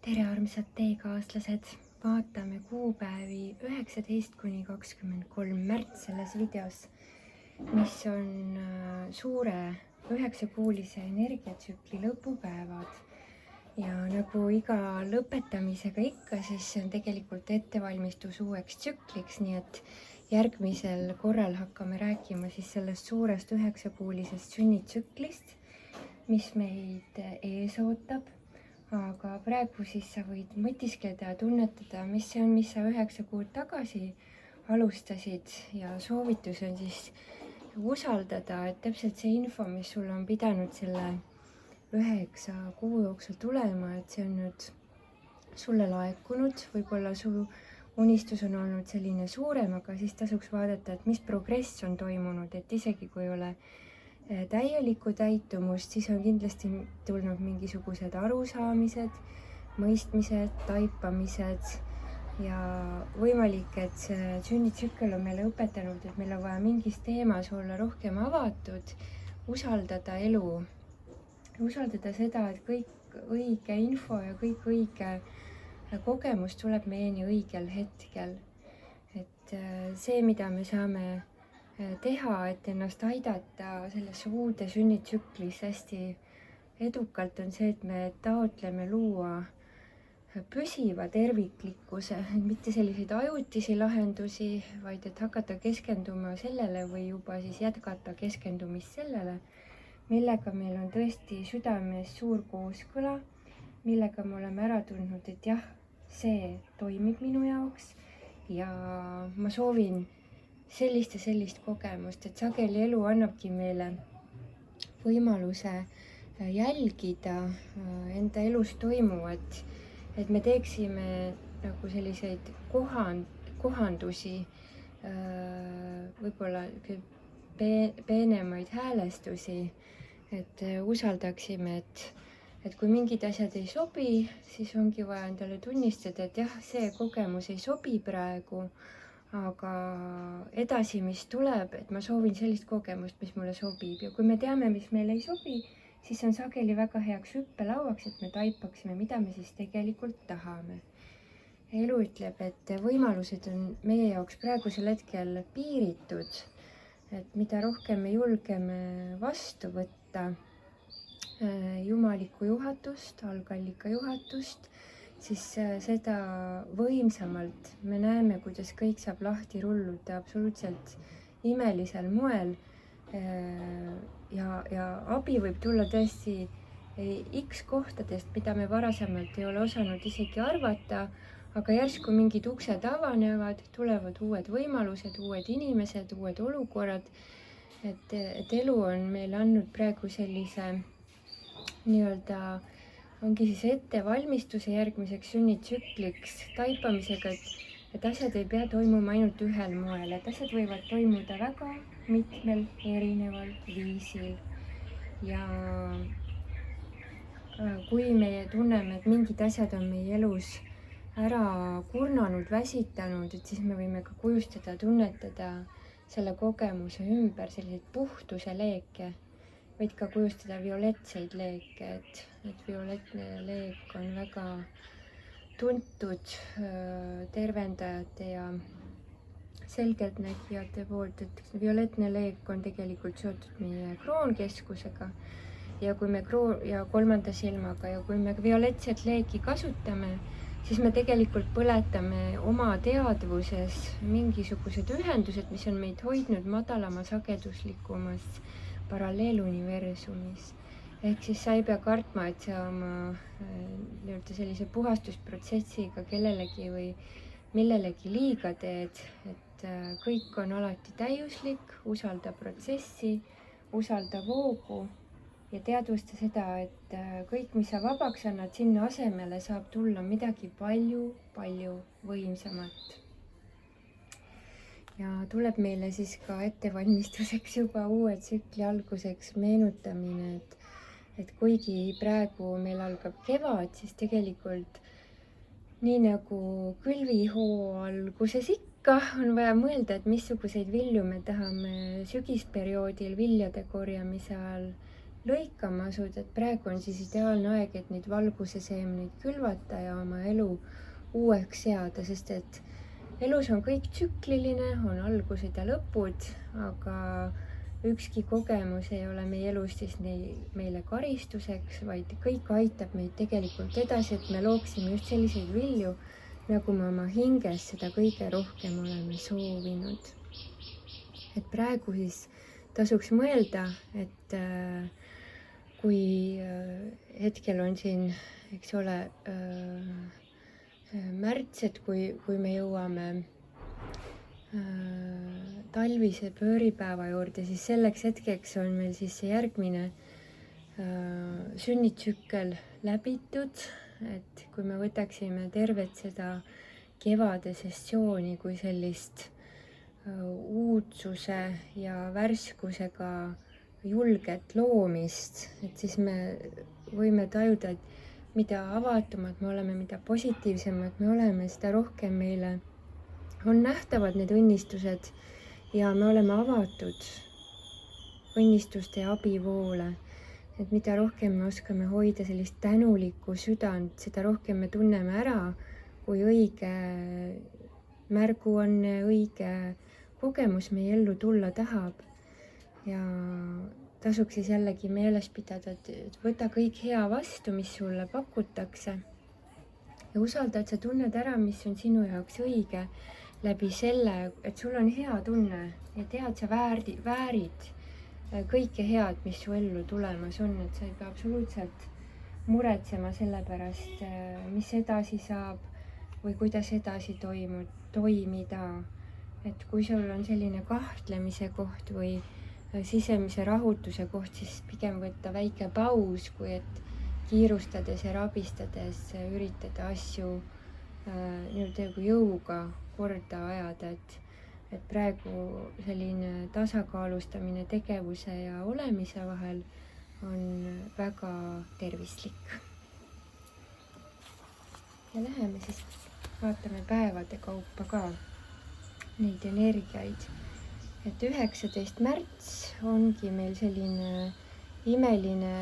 tere, armsad teekaaslased! Vaatame kuupäevi 19–23 märts selles videos, mis on suure 9-kuulise energiatsükli lõpupäevad. Ja nagu iga lõpetamisega ikka, siis see on tegelikult ettevalmistus uueks tsükliks, nii et järgmisel korral hakkame rääkima siis sellest suurest 9-kuulisest sünnitsüklist, mis meid ees ootab. Aga praegu siis sa võid mõtiskleda ja tunnetada, mis see on, mis sa 9 kuud tagasi alustasid, ja soovitus on siis usaldada, et täpselt see info, mis sul on pidanud selle 9 kuu jooksul tulema, et see on nüüd sulle laekunud. Võib-olla su unistus on olnud selline suurem, aga siis tasuks vaadata, et mis progress on toimunud, et isegi kui ei ole täielikku täitumust, siis on kindlasti tulnud mingisugused arusaamised, mõistmised, taipamised ja võimalik, et see sünnitsükkel on meile õpetanud, et meil on vaja mingis teemas olla rohkem avatud, usaldada elu, usaldada seda, et kõik õige info ja kõik õige kogemus tuleb meieni õigel hetkel. Et see, mida me saame teha, et ennast aidata sellesse uude sünnitsüklis hästi edukalt, on see, et me taotleme luua püsiva terviklikkuse, mitte selliseid ajutisi lahendusi, vaid et hakata keskenduma sellele või juba siis jätkata keskendumist sellele, millega meil on tõesti südames suur kooskõla, millega me oleme ära tundnud, et jah, see toimib minu jaoks ja ma soovin sellist ja sellist kogemust, et sageli elu annabki meile võimaluse jälgida enda elus toimuvat, et me teeksime nagu selliseid kohandusi, võib-olla peenemaid häälestusi, et usaldaksime, et kui mingid asjad ei sobi, siis ongi vaja endale tunnistada, et jah, see kogemus ei sobi praegu, aga edasi, mis tuleb, et ma soovin sellist kogemust, mis mulle sobib. Ja kui me teame, mis meile ei sobi, siis on sageli väga heaks hüppelauaks, et me taipaksime, mida me siis tegelikult tahame. Elu ütleb, et võimalused on meie jaoks praegusel hetkel piiritud, et mida rohkem me julgeme vastu võtta jumalikku juhatust, algallika juhatust, siis seda võimsamalt me näeme, kuidas kõik saab lahti rulluda absoluutselt imelisel moel. Ja abi võib tulla tõesti X kohtadest, mida me varasemalt ei ole osanud isegi arvata, aga järsku mingid uksed avanevad, tulevad uued võimalused, uued inimesed, uued olukorrad. Et elu on meile andnud praegu sellise nii-öelda ongi siis ettevalmistuse järgmiseks sünnitsükliks taipamisega, et asjad ei pea toimuma ainult ühel moel, et asjad võivad toimuda väga mitmel erineval viisil. Ja kui me tunneme, et mingid asjad on meie elus ära kurnanud, väsitanud, et siis me võime ka kujustada, tunnetada selle kogemuse ümber selliseid puhtuse leeke. Võid ka kujustada violetseid leeke, et violetne leek on väga tuntud tervendajate ja selgeltnägijate poolt, et violetne leek on tegelikult seotud meie kroonkeskusega ja kui me kolmanda silmaga ja kui me violetset leeki kasutame, siis me tegelikult põletame oma teadvuses mingisugused ühendused, mis on meid hoidnud madalama sageduslikumas paralleeluniversumis. Ehk siis sa ei pea kartma, et sa oma sellise puhastusprotsessiga kellelegi või millelegi liiga teed, et kõik on alati täiuslik, usalda protsessi, usalda voogu ja teadvusta seda, et kõik, mis sa vabaks annad, sinna asemele saab tulla midagi palju võimsamat. Ja tuleb meile siis ka ettevalmistuseks juba uue tsükli alguseks meenutamine, et kuigi praegu meil algab kevad, siis tegelikult nii nagu külvihoo alguses ikka on vaja mõelda, et missuguseid vilju me tahame sügisperioodil viljade korjamise ajal lõikama asuda, et praegu on siis ideaalne aeg, et neid valguseseemneid külvata ja oma elu uueks seada, sest et elus on kõik tsükliline, on algused ja lõpud, aga ükski kogemus ei ole meie elus siis meile karistuseks, vaid kõik aitab meid tegelikult edasi, et me looksime just selliseid vilju, nagu me oma hinges seda kõige rohkem oleme soovinud. Et praegu siis tasuks mõelda, et kui hetkel on siin, eks ole, märts, et kui me jõuame talvise pööripäeva juurde, siis selleks hetkeks on meil siis see järgmine sünnitsükkel läbitud, et kui me võtaksime tervet seda kevade sessiooni kui sellist uudsuse ja värskusega julget loomist, et siis me võime tajuda, et mida avatumad me oleme, mida positiivsemad me oleme, seda rohkem meile on nähtavad need õnnistused ja me oleme avatud õnnistuste ja abivoole. Et mida rohkem me oskame hoida sellist tänulikku südant, seda rohkem me tunneme ära, kui õige märguanne, õige kogemus meie ellu tulla tahab. Ja tasuks siis jällegi meeles pidada, et võta kõik hea vastu, mis sulle pakutakse. Ja usalda, et sa tunned ära, mis on sinu jaoks õige läbi selle, et sul on hea tunne ja tead, sa väärid kõike head, mis su ellu tulemas on, et sa ei pea absoluutselt muretsema selle pärast, mis edasi saab või kuidas edasi toimida. Et kui sul on selline kahtlemise koht või sisemise rahutuse koht, siis pigem võtta väike paus, kui et kiirustades ja rabistades üritada asju nii-öelda jõuga korda ajada, et praegu selline tasakaalustamine tegevuse ja olemise vahel on väga tervislik. Ja läheme siis, vaatame päevade kaupa ka neid energiaid. Et 19. märts ongi meil selline imeline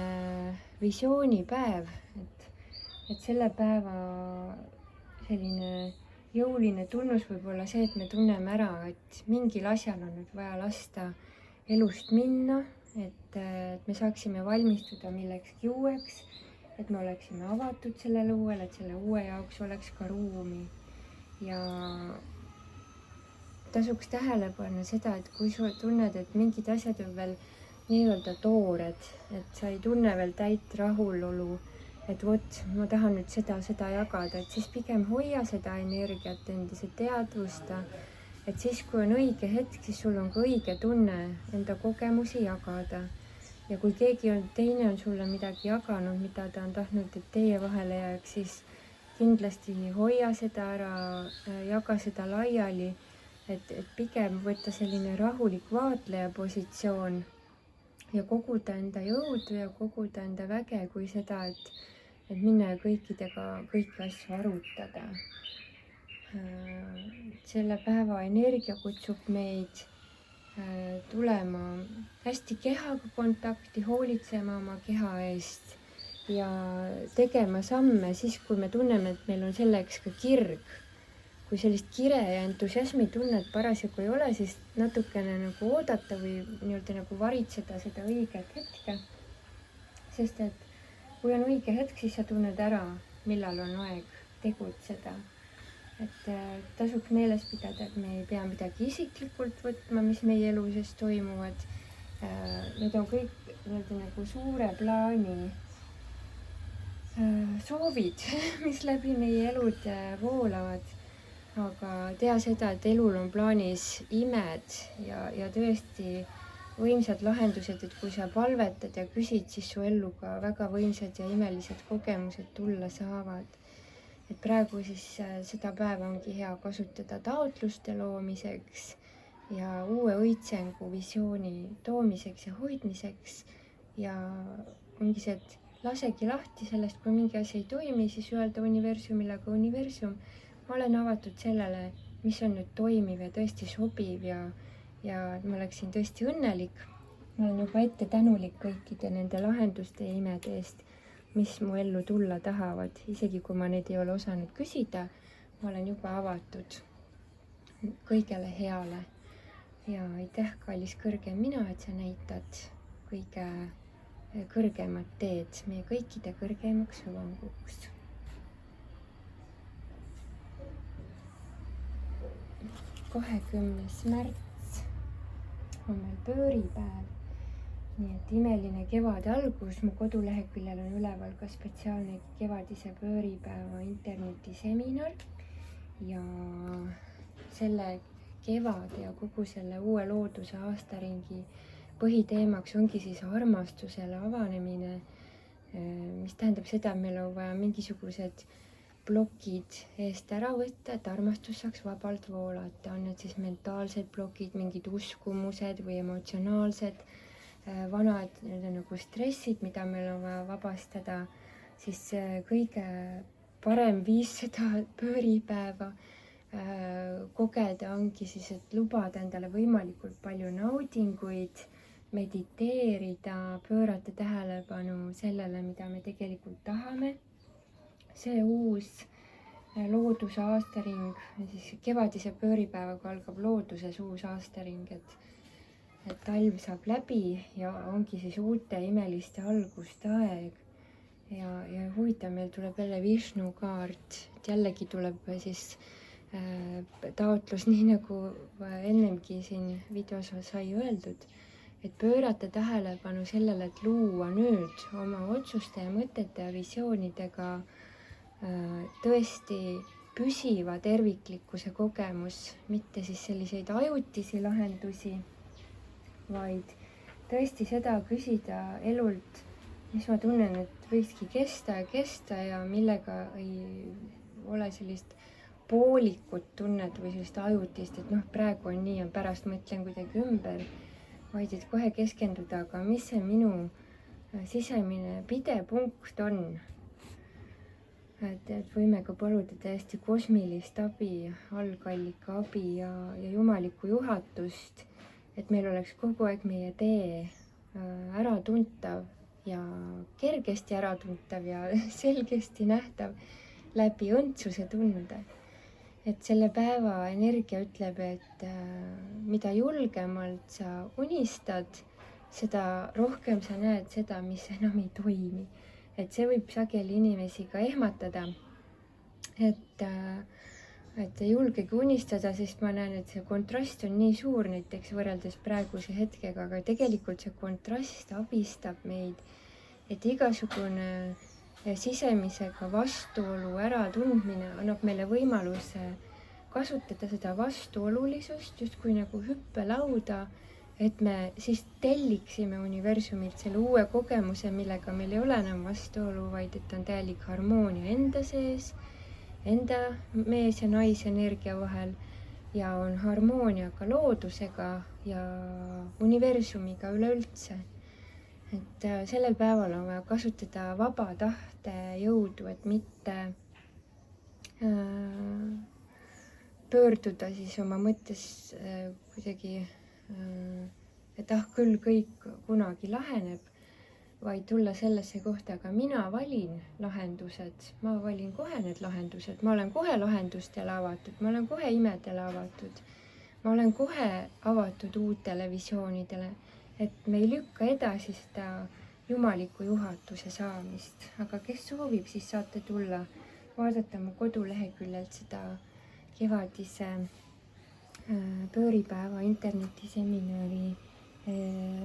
visioonipäev, et selle päeva selline jõuline tunnus võib olla see, et me tunneme ära, et mingil asjal on nüüd vaja lasta elust minna, et me saaksime valmistuda millekski uueks, et me oleksime avatud sellele uuele, et selle uue jaoks oleks ka ruumi. Ja tasuks tähele panna seda, et kui sa tunned, et mingid asjad on veel nii-öelda toored, et sa ei tunne veel täit rahulolu, et vot, ma tahan nüüd seda jagada, et siis pigem hoia seda energiat endis, et teadvusta, et siis, kui on õige hetk, siis sul on ka õige tunne enda kogemusi jagada. Ja kui keegi teine on sulle midagi jaganud, mida ta on tahtnud, et teie vahele jääks, siis kindlasti hoia seda ära, jaga seda laiali, et pigem võtta selline rahulik vaatleja positsioon ja koguda enda jõudu ja koguda enda väge kui seda, et minna ja kõikidega kõiki asju arutada. Selle päeva energia kutsub meid tulema hästi kehaga kontakti, hoolitsema oma keha eest ja tegema samme siis, kui me tunneme, et meil on selleks ka kirg. Kui sellist kire ja entusiasmi tunnet parasjagu ei ole, siis natukene nagu oodata või nii-öelda nagu varitseda seda õiget hetke. Sest et kui on õige hetk, siis sa tunned ära, millal on aeg tegutseda. Et tasuks meeles pidada, et me ei pea midagi isiklikult võtma, mis meie elu sees toimuvad. Need on kõik nii-öelda nagu suure plaani soovid, mis läbi meie elud voolavad. Aga tea seda, et elul on plaanis imed ja tõesti võimsad lahendused, et kui sa palvetad ja küsid, siis su ellu ka väga võimsad ja imelised kogemused tulla saavad. Et praegu siis seda päeva ongi hea kasutada taotluste loomiseks ja uue õitsengu visiooni toomiseks ja hoidmiseks. Ja ongi see, et lasegi lahti sellest, kui mingi asi ei toimi, siis öelda universumile, aga universum, ma olen avatud sellele, mis on nüüd toimiv ja tõesti sobiv ja ma oleksin tõesti õnnelik, ma olen juba ette tänulik kõikide nende lahenduste ja imede eest, mis mu ellu tulla tahavad, isegi kui ma neid ei ole osanud küsida, ma olen juba avatud kõigele heale. Ja aitäh, kallis kõrgem mina, et sa näitad kõige kõrgemat teed meie kõikide kõrgemaks hüvanguks. 20. märts on meil pööripäev, nii et imeline kevade algus. Mu koduleheküljel on üleval ka spetsiaalne kevadise pööripäeva internetiseminar ja selle kevade ja kogu selle uue looduse aastaringi põhiteemaks ongi siis armastusele avanemine, mis tähendab seda, et meil on vaja mingisugused plokid eest ära võtta, et armastus saaks vabalt voolata. On need siis mentaalsed plokid, mingid uskumused või emotsionaalsed vanad nagu stressid, mida meil on vaja vabastada, siis kõige parem viis seda pööripäeva kogeda ongi siis, et lubada endale võimalikult palju naudinguid, mediteerida, pöörata tähelepanu sellele, mida me tegelikult tahame. See uus looduse aastaring, siis kevadise pööripäevaga algab looduses uus aastaring, et talv saab läbi ja ongi siis uute imeliste alguste aeg. Ja huvitav, meil tuleb jälle Vishnu kaart, et jällegi tuleb siis taotlus, nii nagu ennemgi siin videos sai öeldud, et pöörata tähelepanu sellele, et luua nüüd oma otsuste ja mõtete ja visioonidega tõesti püsiva terviklikkuse kogemus, mitte siis selliseid ajutisi lahendusi, vaid tõesti seda küsida elult, mis ma tunnen, et võikski kesta ja millega ei ole sellist poolikut tunnet või sellist ajutist, et praegu on nii ja pärast mõtlen kuidagi ümber, vaid et kohe keskenduda, aga mis see minu sisemine pidepunkt on. Et võime ka paluda täiesti kosmilist abi, algallika abi ja jumalikku juhatust, et meil oleks kogu aeg meie tee äratuntav ja kergesti äratuntav ja selgesti nähtav läbi õndsuse tunde. Et selle päeva energia ütleb, et mida julgemalt sa unistad, seda rohkem sa näed seda, mis enam ei toimi. Et see võib sageli inimesi ka ehmatada, et julgegi unistada, sest ma näen, et see kontrast on nii suur näiteks võrreldes praeguse hetkega, aga tegelikult see kontrast abistab meid, et igasugune sisemisega vastuolu äratundmine annab meile võimaluse kasutada seda vastuolulisust justkui nagu hüppelauda, et me siis telliksime universumilt selle uue kogemuse, millega meil ei ole enam vastuolu, vaid et on täielik harmoonia enda sees, enda mees ja naise energia vahel ja on harmoonia ka loodusega ja universumiga üleüldse. Et sellel päeval on vaja kasutada vaba tahte jõudu, et mitte pöörduda siis oma mõttes kuidagi et küll kõik kunagi laheneb, vaid tulla sellesse kohta, aga mina valin lahendused, ma valin kohe need lahendused, ma olen kohe lahendustele avatud, ma olen kohe imedele avatud, ma olen kohe avatud uutele visioonidele, et me ei lükka edasi seda jumaliku juhatuse saamist, aga kes soovib, siis saate tulla vaadata mu koduleheküljelt seda kevadise pööripäeva internetiseminari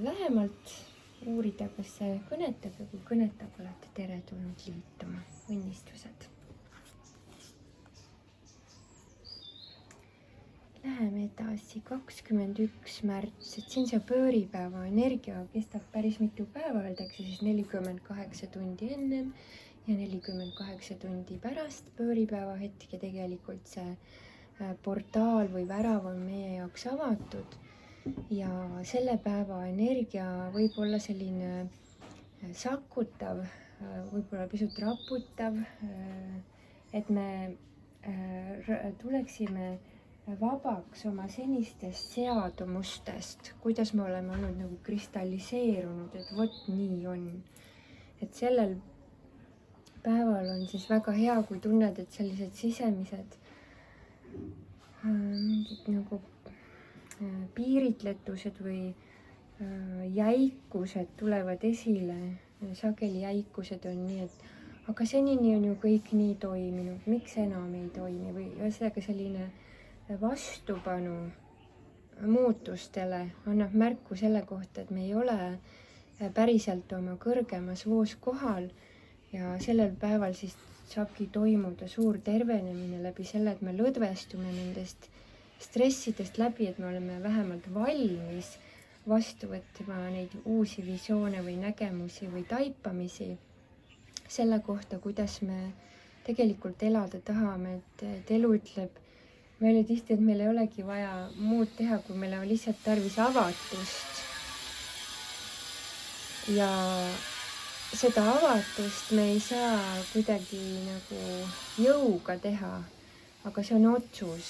lähemalt, uurida, kas see kõnetab ja kui kõnetab, olete teretulnud liituma. Õnnistused. Läheme edasi, 21. märts, et siin see pööripäeva energia kestab päris mitu päeva, öeldakse siis 48 tundi ennem ja 48 tundi pärast pööripäeva hetke. Tegelikult see portaal või värav on meie jaoks avatud ja selle päeva energia võib olla selline sakutav, võib-olla pisut raputav, et me tuleksime vabaks oma senistest seadumustest, kuidas me oleme olnud nagu kristalliseerunud, et vot nii on. Et sellel päeval on siis väga hea, kui tunned, et sellised sisemised mingid nagu piiritletused või jäikused tulevad esile. Sageli jäikused on nii, et aga senini on ju kõik nii toiminud, miks enam ei toimi või ühesõnaga selline vastupanu muutustele annab märku selle kohta, et me ei ole päriselt oma kõrgemas voos kohal ja sellel päeval siis saabki toimuda suur tervenemine läbi selle, et me lõdvestume nendest stressidest läbi, et me oleme vähemalt valmis vastu võtma neid uusi visioone või nägemusi või taipamisi selle kohta, kuidas me tegelikult elada tahame, et elu ütleb meile tihti, et meil ei olegi vaja muud teha, kui meil on lihtsalt tarvis avatust. Ja seda avatust me ei saa kuidagi nagu jõuga teha, aga see on otsus.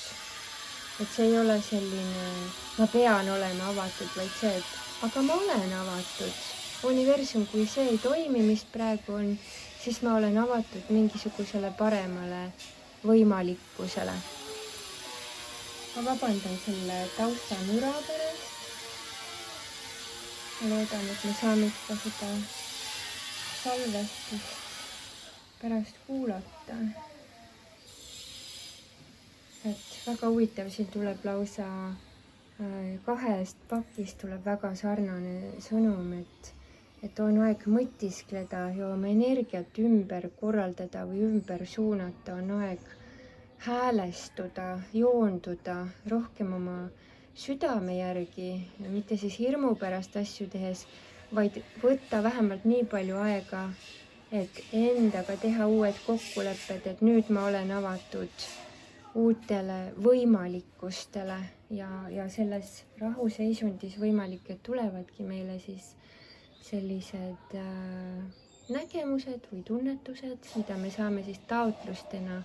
Et see ei ole selline, ma pean olema avatud, vaid see, et aga ma olen avatud. Universum, kui see ei toimi, mis praegu on, siis ma olen avatud mingisugusele paremale võimalikkusele. Ma vabandan selle taustamüra pärast. Ma loodan, et me saame ikka seda salvestust pärast kuulata. Et väga huvitav, siin tuleb lausa kahest pakist tuleb väga sarnane sõnum, et on aeg mõtiskleda ja oma energiat ümber korraldada või ümber suunata, on aeg häälestuda, joonduda rohkem oma südame järgi, mitte siis hirmu pärast asju tehes, vaid võtta vähemalt nii palju aega, et endaga teha uued kokkulepped, et nüüd ma olen avatud uutele võimalikkustele ja selles rahuseisundis võimalik, et tulevadki meile siis sellised nägemused või tunnetused, mida me saame siis taotlustena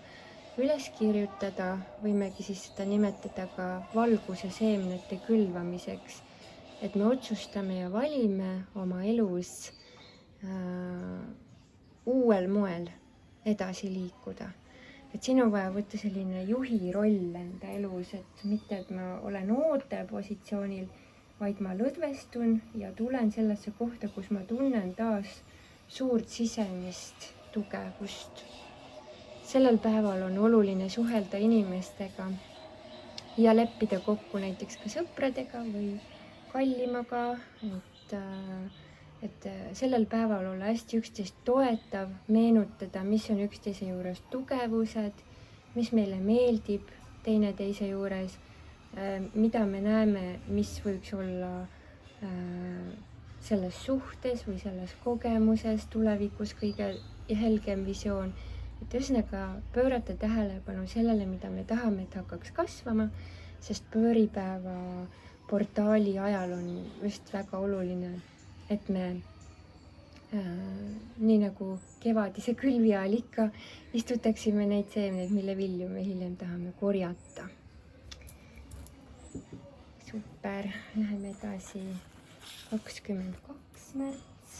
üles kirjutada, võimegi siis seda nimetada ka valguse seemnete külvamiseks, et me otsustame ja valime oma elus uuel moel edasi liikuda. Et siin on vaja võtta selline juhi roll enda elus, et mitte, et ma olen ootepositsioonil, vaid ma lõdvestun ja tulen sellesse kohta, kus ma tunnen taas suurt sisemist tugevust. Sellel päeval on oluline suhelda inimestega ja leppida kokku näiteks ka sõpradega või kallimaga, et sellel päeval olla hästi üksteist toetav, meenutada, mis on üksteise juures tugevused, mis meile meeldib teineteise juures, mida me näeme, mis võiks olla selles suhtes või selles kogemuses tulevikus kõige helgem visioon. Et ühesõnaga pöörata tähelepanu sellele, mida me tahame, et hakkaks kasvama, sest pööripäeva portaali ajal on just väga oluline, et me nii nagu kevadise külvi ajal ikka istutaksime neid seemneid, mille vilju me hiljem tahame korjata. Super, läheme edasi. 22 märts.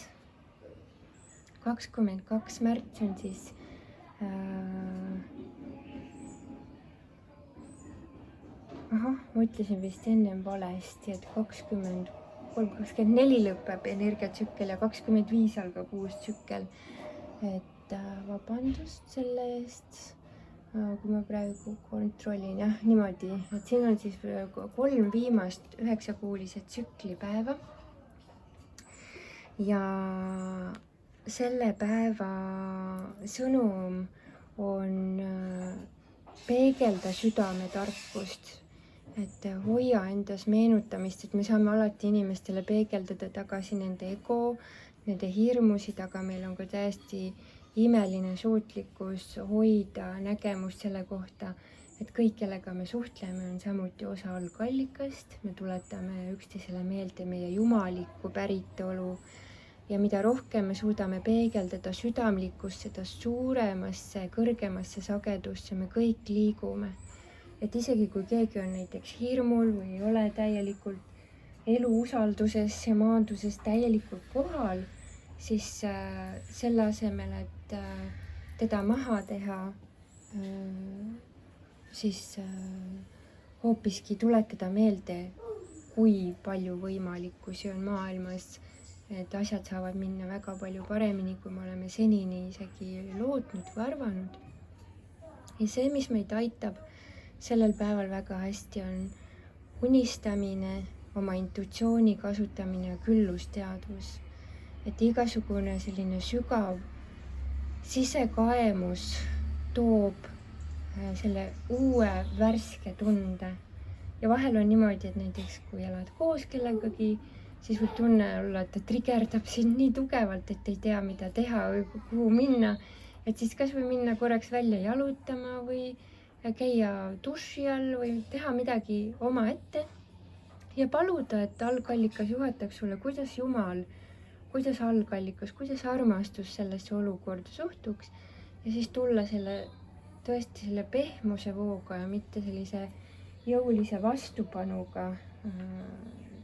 22 märts on siis ma ütlesin vist ennem valesti, et 24 lõpeb energiatsükkel ja 25 algab uus tsükkel. Et vabandust selle eest, kui ma praegu kontrollin, jah, niimoodi, et siin on siis 3 viimast 9-kuulise tsüklipäeva. Ja selle päeva sõnum on peegelda südametarkust. Et hoia endas meenutamist, et me saame alati inimestele peegeldada tagasi nende ego, nende hirmusid, aga meil on ka täiesti imeline suutlikkus hoida nägemust selle kohta, et kõik, kellega me suhtleme, on samuti osa algallikast. Me tuletame üksteisele meelde meie jumalikku päritolu ja mida rohkem me suudame peegeldada südamlikkust, seda suuremasse, kõrgemasse sagedusse me kõik liigume. et isegi kui keegi on näiteks hirmul või ei ole täielikult elu usalduses ja maanduses täielikult kohal, siis selle asemel, et teda maha teha, siis hoopiski tuletada meelde, kui palju võimalikkusi on maailmas, et asjad saavad minna väga palju paremini, kui me oleme senini isegi lootnud või arvanud. Ja see, mis meid aitab sellel päeval väga hästi, on unistamine, oma intuitsiooni kasutamine ja küllusteadvus. Et igasugune selline sügav sisekaemus toob selle uue värske tunde. Ja vahel on niimoodi, et näiteks kui elad koos kellegagi, siis võib tunne olla, et ta trigerdab sind nii tugevalt, et ei tea, mida teha või kuhu minna. Et siis kas või minna korraks välja jalutama või käia duši all või teha midagi omaette ja paluda, et algallikas juhataks sulle, kuidas Jumal, kuidas algallikas, kuidas armastus sellesse olukorda suhtuks ja siis tulla tõesti selle pehmuse vooga ja mitte sellise jõulise vastupanuga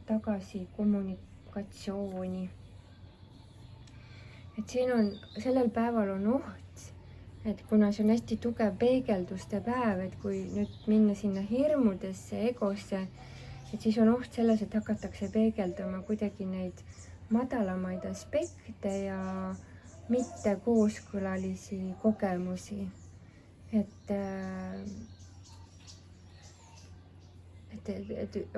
tagasi kommunikatsiooni. Et sellel päeval on oht, et kuna see on hästi tugev peegelduste päev, et kui nüüd minna sinna hirmudesse, egosse, et siis on oht selles, et hakatakse peegeldama kuidagi neid madalamaid aspekte ja mitte kooskõlalisi kogemusi. Et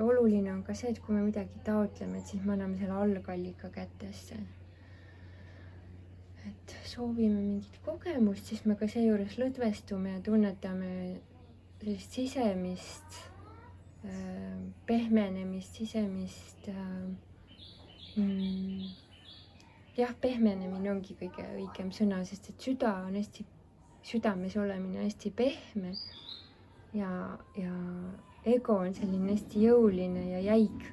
oluline on ka see, et kui me midagi taotleme, et siis me anname selle algallika kätesse. Et soovime mingit kogemust, siis me ka seejuures lõdvestume ja tunnetame sellist sisemist pehmenemist, sisemist pehmenemine ongi kõige õigem sõna, sest et südames olemine hästi pehme ja ego on selline hästi jõuline ja jäik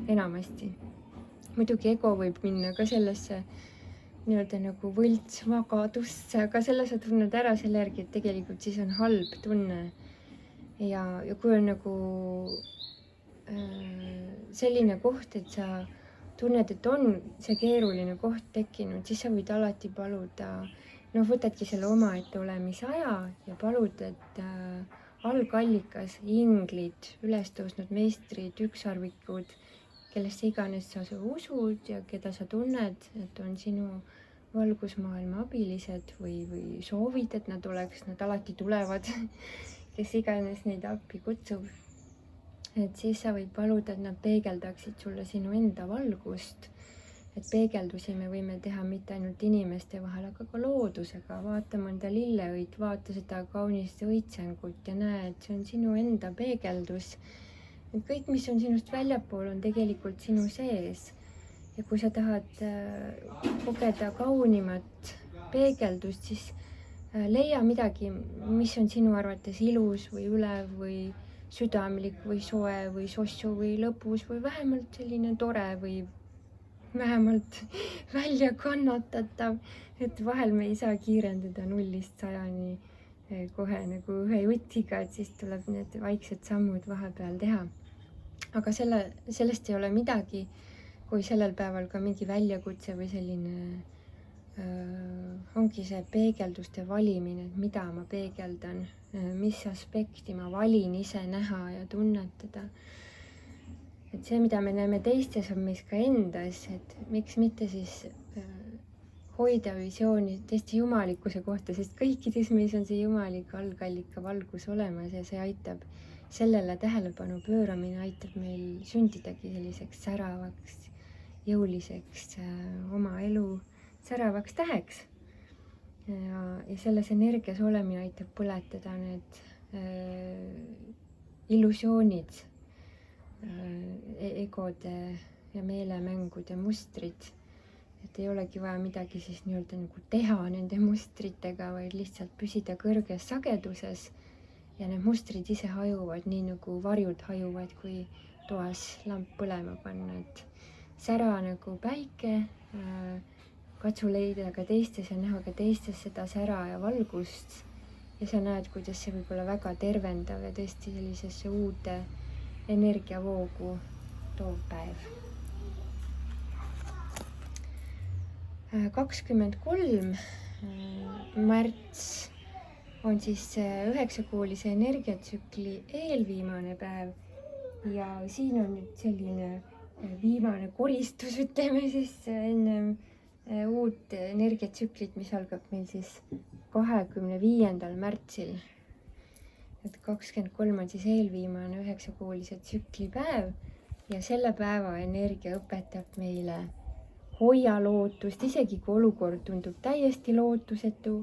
enamasti. Muidugi ego võib minna ka sellesse nii-öelda nagu võltsvagadusse, aga selle sa tunned ära selle järgi, et tegelikult siis on halb tunne. Ja kui on nagu selline koht, et sa tunned, et on see keeruline koht tekkinud, siis sa võid alati paluda, võtadki selle omaette olemise aja ja palud, et algallikas, inglid, üles tõusnud meistrid, ükssarvikud, kellesse iganes sa usud ja keda sa tunned, et on sinu valgusmaailma abilised või soovid, et nad alati tulevad, kes iganes neid appi kutsub. Et siis sa võid paluda, et nad peegeldaksid sulle sinu enda valgust. Et peegeldusi me võime teha mitte ainult inimeste vahel, aga ka loodusega. Vaata mõnda lilleõit, vaata seda kaunist õitsengut ja näe, et see on sinu enda peegeldus. Et kõik, mis on sinust väljapool, on tegelikult sinu sees. Ja kui sa tahad kogeda kaunimat peegeldust, siis leia midagi, mis on sinu arvates ilus või ülev või südamlik või soe või sossu või lõbus või vähemalt selline tore või vähemalt välja kannatatav. Et vahel me ei saa kiirendada 0-100 kohe nagu ühe jutiga, et siis tuleb need vaiksed sammud vahepeal teha. Aga sellest ei ole midagi, kui sellel päeval ka mingi väljakutse või selline ongi see peegelduste valimine, et mida ma peegeldan, mis aspekti ma valin ise näha ja tunnetada. Et see, mida me näeme teistes, on meis ka endas, et miks mitte siis hoida visiooni tõesti jumalikkuse kohta, sest kõikides meis on see jumalik algallika valgus olemas ja see aitab sellele tähelepanu pööramine, aitab meil sündidagi selliseks säravaks, jõuliseks oma elu säravaks täheks. Ja selles energias olemine aitab põletada need illusioonid, egode ja meelemängude mustrid. Et ei olegi vaja midagi siis nii-öelda nagu teha nende mustritega, vaid lihtsalt püsida kõrges sageduses ja need mustrid ise hajuvad nii nagu varjud hajuvad, kui toas lamp põlema panna. Et sära nagu päike, katsu leida ka teistes ja näha ka teistes seda sära ja valgust ja sa näed, kuidas see võib olla väga tervendav ja tõesti sellisesse uude energiavoogu toov päev. 23. märts on siis 9-kuulise energiatsükli eelviimane päev ja siin on nüüd selline viimane koristus, ütleme siis enne uut energiatsüklit, mis algab meil siis 25. märtsil. Et 23 on siis eelviimane 9-kuulise tsükli päev ja selle päeva energia õpetab meile hoia lootust, isegi kui olukord tundub täiesti lootusetu.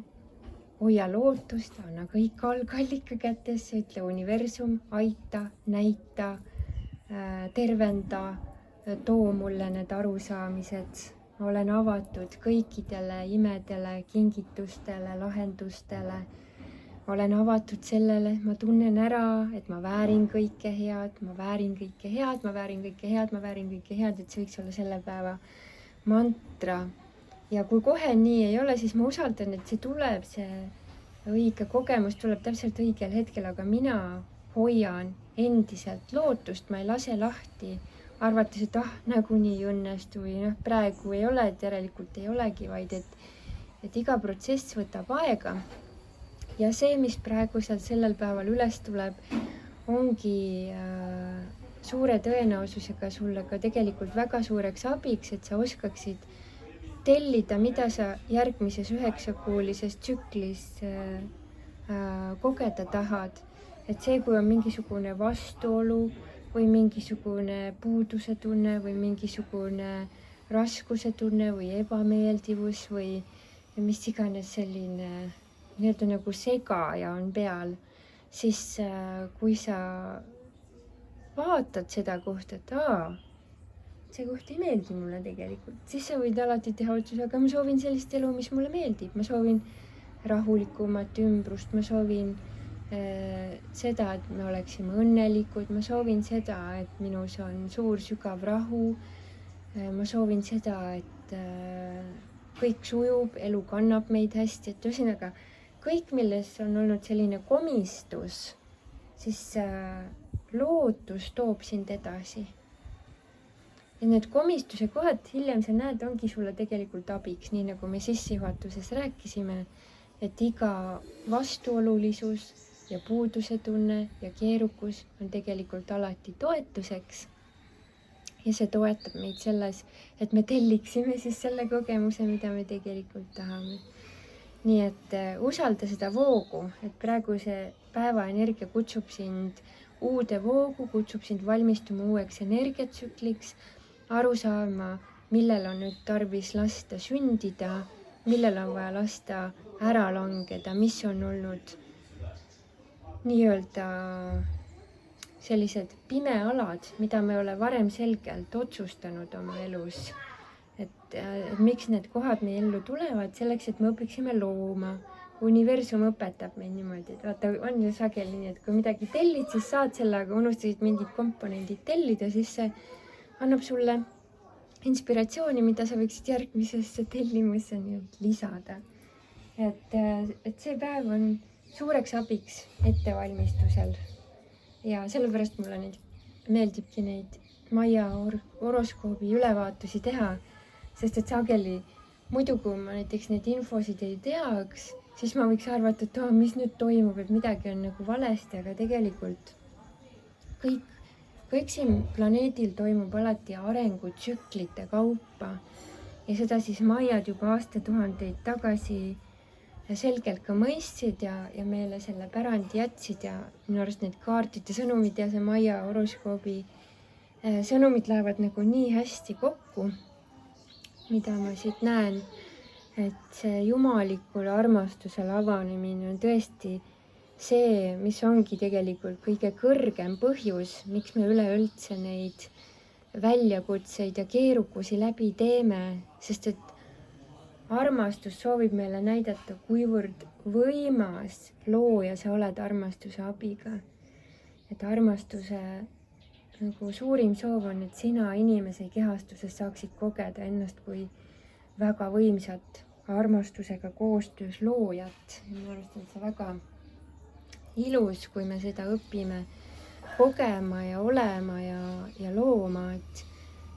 Hoia lootust, anna kõik algallika kätesse, ütle universum, aita, näita, tervenda, too mulle need arusaamised. Olen avatud kõikidele imedele, kingitustele, lahendustele. Olen avatud sellele, et ma tunnen ära, et ma väärin kõike head, ma väärin kõike head, ma väärin kõike head, ma väärin kõike head, et see võiks olla selle päeva mantra. Ja kui kohe nii ei ole, siis ma usaldan, et see tuleb, see õige kogemus tuleb täpselt õigel hetkel, aga mina hoian endiselt lootust, ma ei lase lahti, arvates, et nagunii ei õnnestu või praegu ei ole, et järelikult ei olegi, vaid et iga protsess võtab aega. Ja see, mis praegu sealt sellel päeval üles tuleb, ongi suure tõenäosusega sulle ka tegelikult väga suureks abiks, et sa oskaksid tellida, mida sa järgmises 9-kuulises tsüklis kogeda tahad. Et see, kui on mingisugune vastuolu või mingisugune puuduse tunne või mingisugune raskuse tunne või ebameeldivus või mis iganes selline nii-öelda nagu segaja on peal, siis kui sa vaatad seda kohta, et see koht ei meeldi mulle tegelikult, siis sa võid alati teha otsuse, aga ma soovin sellist elu, mis mulle meeldib. Ma soovin rahulikumat ümbrust, ma soovin seda, et me oleksime õnnelikud, ma soovin seda, et minus on suur sügav rahu, ma soovin seda, et kõik sujub, elu kannab meid hästi, et ühesõnaga kõik, milles on olnud selline komistus, siis lootus toob sind edasi. Ja need komistuse kohad hiljem sa näed, ongi sulle tegelikult abiks, nii nagu me sissejuhatuses rääkisime, et iga vastuolulisus ja puuduse tunne ja keerukus on tegelikult alati toetuseks. Ja see toetab meid selles, et me telliksime siis selle kogemuse, mida me tegelikult tahame. Nii et usalda seda voogu, et praegu see päeva energia kutsub sind uude voogu, kutsub sind valmistuma uueks energiatsükliks, aru saama, millel on nüüd tarvis lasta sündida, millel on vaja lasta ära langeda, mis on olnud nii-öelda sellised pimealad, mida me ole varem selgelt otsustanud oma elus. Et miks need kohad meie ellu tulevad, selleks, et me õpiksime looma. Universum õpetab meid niimoodi, et vaata, on ju sageli nii, et kui midagi tellid, siis saad selle, aga unustasid mingid komponendid tellida, siis see annab sulle inspiratsiooni, mida sa võiksid järgmisesse tellimusse lisada. Et see päev on suureks abiks ettevalmistusel ja sellepärast mulle meeldibki neid Maia horoskoobi ülevaatusi teha, sest et sageli muidu, kui ma näiteks neid infosid ei teaks, siis ma võiks arvata, et mis nüüd toimub, et midagi on nagu valesti, aga tegelikult kõik siin planeedil toimub alati arengutsüklite kaupa ja seda siis Maiad juba aastatuhandeid tagasi selgelt ka mõistsid ja meile selle pärandi jätsid ja minu arust need kaardid ja sõnumid ja see Maia horoskoobi sõnumid lähevad nagu nii hästi kokku, mida ma siit näen. Et see jumalikule armastusele avanemine on tõesti see, mis ongi tegelikult kõige kõrgem põhjus, miks me üleüldse neid väljakutseid ja keerukusi läbi teeme, sest et armastus soovib meile näidata, kuivõrd võimas looja sa oled armastuse abiga. Et armastuse nagu suurim soov on, et sina inimese kehastuses saaksid kogeda ennast kui väga võimsat armastusega koostöös loojat. Minu arust on see väga ilus, kui me seda õpime kogema ja olema ja looma, et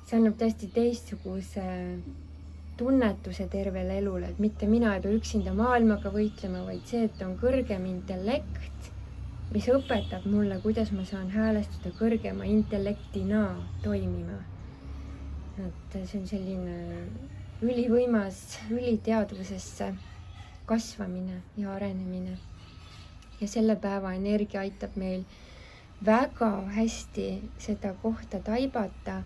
see annab täiesti teistsuguse tunnetuse tervele elule, et mitte mina ei pea üksinda maailmaga võitlema, vaid see, et on kõrgem intellekt, mis õpetab mulle, kuidas ma saan häälestuda kõrgema intellektina toimima. Et see on selline ülivõimas üliteadvusesse kasvamine ja arenemine. Ja selle päeva energia aitab meil väga hästi seda kohta taibata,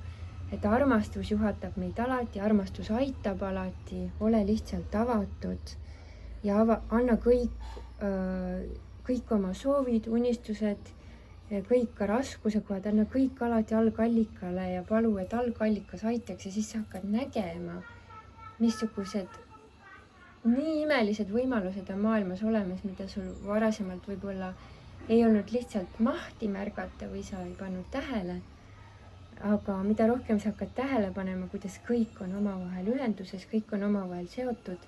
et armastus juhatab meid alati, armastus aitab alati, ole lihtsalt avatud ja anna kõik oma soovid, unistused, kõik ka raskuse kohad, anna kõik alati algallikale ja palu, et algallikas aitaks ja siis sa hakkad nägema, missugused nii imelised võimalused on maailmas olemas, mida sul varasemalt võib-olla ei olnud lihtsalt mahti märgata või sa ei pannud tähele. Aga mida rohkem sa hakkad tähele panema, kuidas kõik on omavahel ühenduses, kõik on omavahel seotud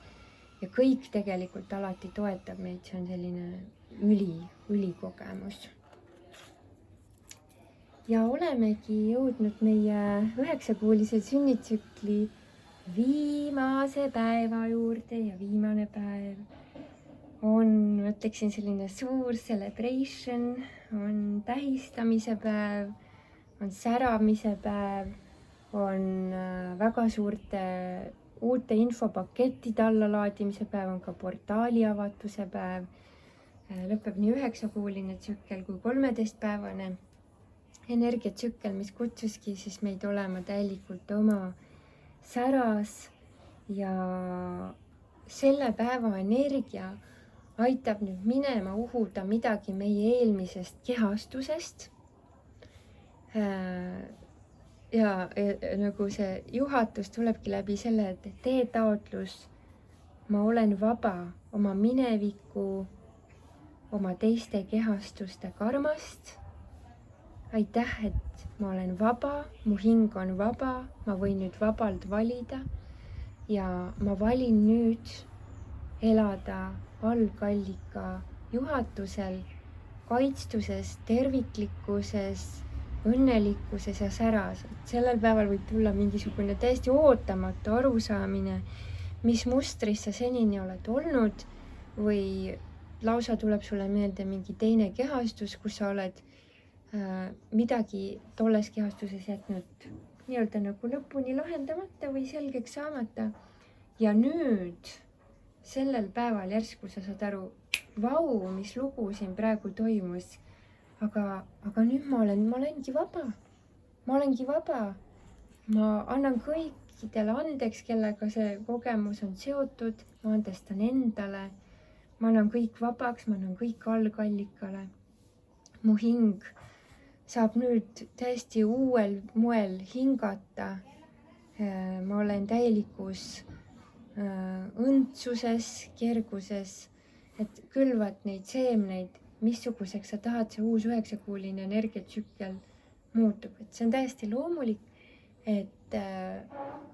ja kõik tegelikult alati toetab meid, see on selline ülikogemus. Ja olemegi jõudnud meie 9-kuulise sünnitsükli viimase päeva juurde ja viimane päev on, ma ütleksin, selline suur celebration, on tähistamise päev, on säramise päev, on väga suurte uute infopakettide allalaadimise päev, on ka portaali avatuse päev. Lõpeb nii 9-kuuline tsükkel kui 13-päevane energiatsükkel, mis kutsuski siis meid olema täielikult oma säras ja selle päeva energia aitab nüüd minema uhuda midagi meie eelmisest kehastusest. Ja nagu see juhatus tulebki läbi selle, et tee taotlus, ma olen vaba oma mineviku, oma teiste kehastuste karmast. Aitäh, et ma olen vaba, mu hing on vaba, ma võin nüüd vabalt valida ja ma valin nüüd elada algallika juhatusel, kaitstuses, terviklikkuses, õnnelikkuses ja säras. Sellel päeval võib tulla mingisugune täiesti ootamatu arusaamine, mis mustris sa senini oled olnud või lausa tuleb sulle meelde mingi teine kehastus, kus sa oled midagi tolles kehastuses jätnud nii-öelda nagu lõpuni lahendamata või selgeks saamata. Ja nüüd sellel päeval järsku sa saad aru, vau, mis lugu siin praegu toimus. Aga nüüd ma olengi vaba. Ma olengi vaba. Ma annan kõikidele andeks, kellega see kogemus on seotud. Ma andestan endale. Ma annan kõik vabaks, ma annan kõik algallikale. Mu hing saab nüüd täiesti uuel moel hingata. Ma olen täielikus õndsuses, kerguses, et külvad neid seemneid, missuguseks sa tahad see uus 9-kuuline energiatsükkel muutub. Et see on täiesti loomulik, et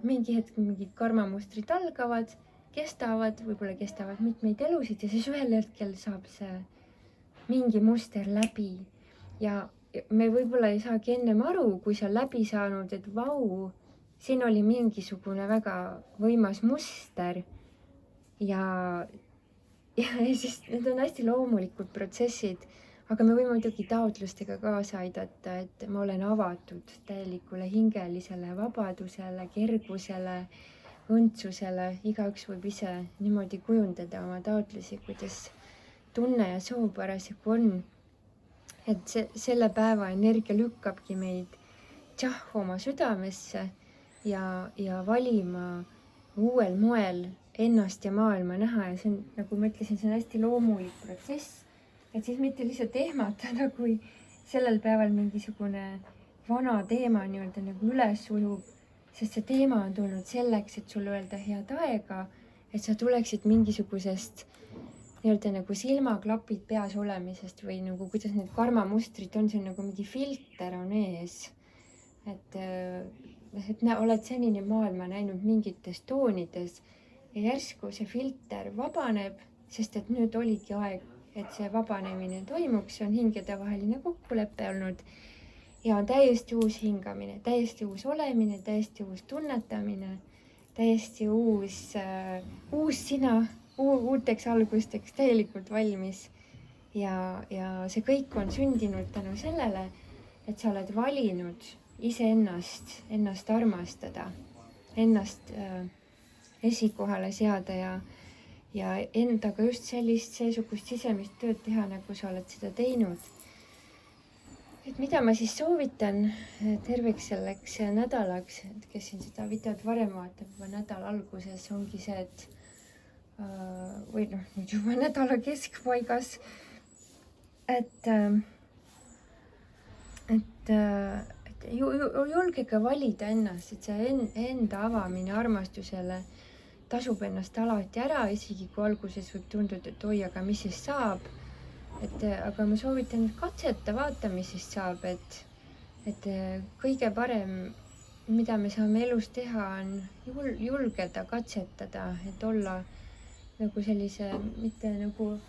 mingi hetk mingid karmamustrid algavad, kestavad, võib-olla kestavad mitmeid elusid ja siis ühel hetkel saab see mingi muster läbi ja me võib-olla ei saagi ennem aru, kui sa läbi saanud, et vau, siin oli mingisugune väga võimas muster ja siis need on hästi loomulikud protsessid, aga me võime muidugi taotlustega kaasa aidata, et ma olen avatud täielikule hingelisele vabadusele, kergusele, õndsusele. Igaüks võib ise niimoodi kujundada oma taotlusi, kuidas tunne ja soov parasjagu on. Et selle päeva energia lükkabki meid oma südamesse ja valima uuel moel ennast ja maailma näha ja see on, nagu ma ütlesin, see on hästi loomulik protsess, et siis mitte lihtsalt ehmatada, kui sellel päeval mingisugune vana teema nii-öelda nagu üles ujub, sest see teema on tulnud selleks, et sulle öelda head aega, et sa tuleksid mingisugusest nii-öelda nagu silmaklapid peas olemisest või nagu kuidas need karmamustrid on, see on nagu mingi filter on ees, et oled senini maailma näinud mingites toonides ja järsku see filter vabaneb, sest et nüüd oligi aeg et see vabanemine toimuks, see on hingedevaheline kokkulepe olnud ja on täiesti uus hingamine, täiesti uus olemine, täiesti uus tunnetamine, täiesti uus sina, uuteks algusteks täielikult valmis. Ja see kõik on sündinud tänu sellele, et sa oled valinud ennast armastada, ennast esikohale seada ja endaga just seesugust sisemist tööd teha, nagu sa oled seda teinud. Et mida ma siis soovitan terveks selleks nädalaks, et kes siin seda videot varem vaatab, juba nädala alguses ongi see, et või nüüd juba nädala keskpaigas, et julgege valida ennast, et see enda avamine armastusele tasub ennast alati ära, isegi kui alguses võib tunduda, et oi, aga mis siis saab. Aga ma soovitan katseta, vaata, mis siis saab, et kõige parem, mida me saame elus teha, on julgeda katsetada, et olla nagu sellise, mitte nagu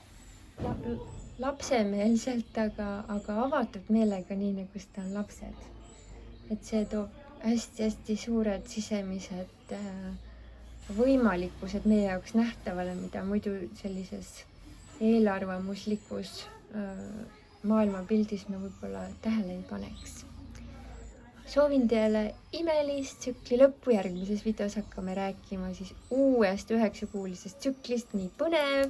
lapsemeelselt, aga avatud meelega, nii nagu seda on lapsed. Et see toob hästi-hästi suured sisemised võimalikkused meie jaoks nähtavale, mida muidu sellises eelarvamuslikus maailmapildis me võib-olla tähele ei paneks. Soovin teile imelist tsükli lõppu. Järgmises videos hakkame rääkima siis uuest 9-kuulisest tsüklist, nii põnev,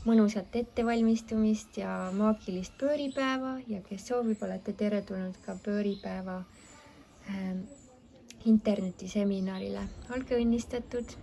mõnusat ettevalmistumist ja maagilist pööripäeva ja kes soovib, olete teretulnud ka pööripäeva internetiseminarile. Olge õnnistatud!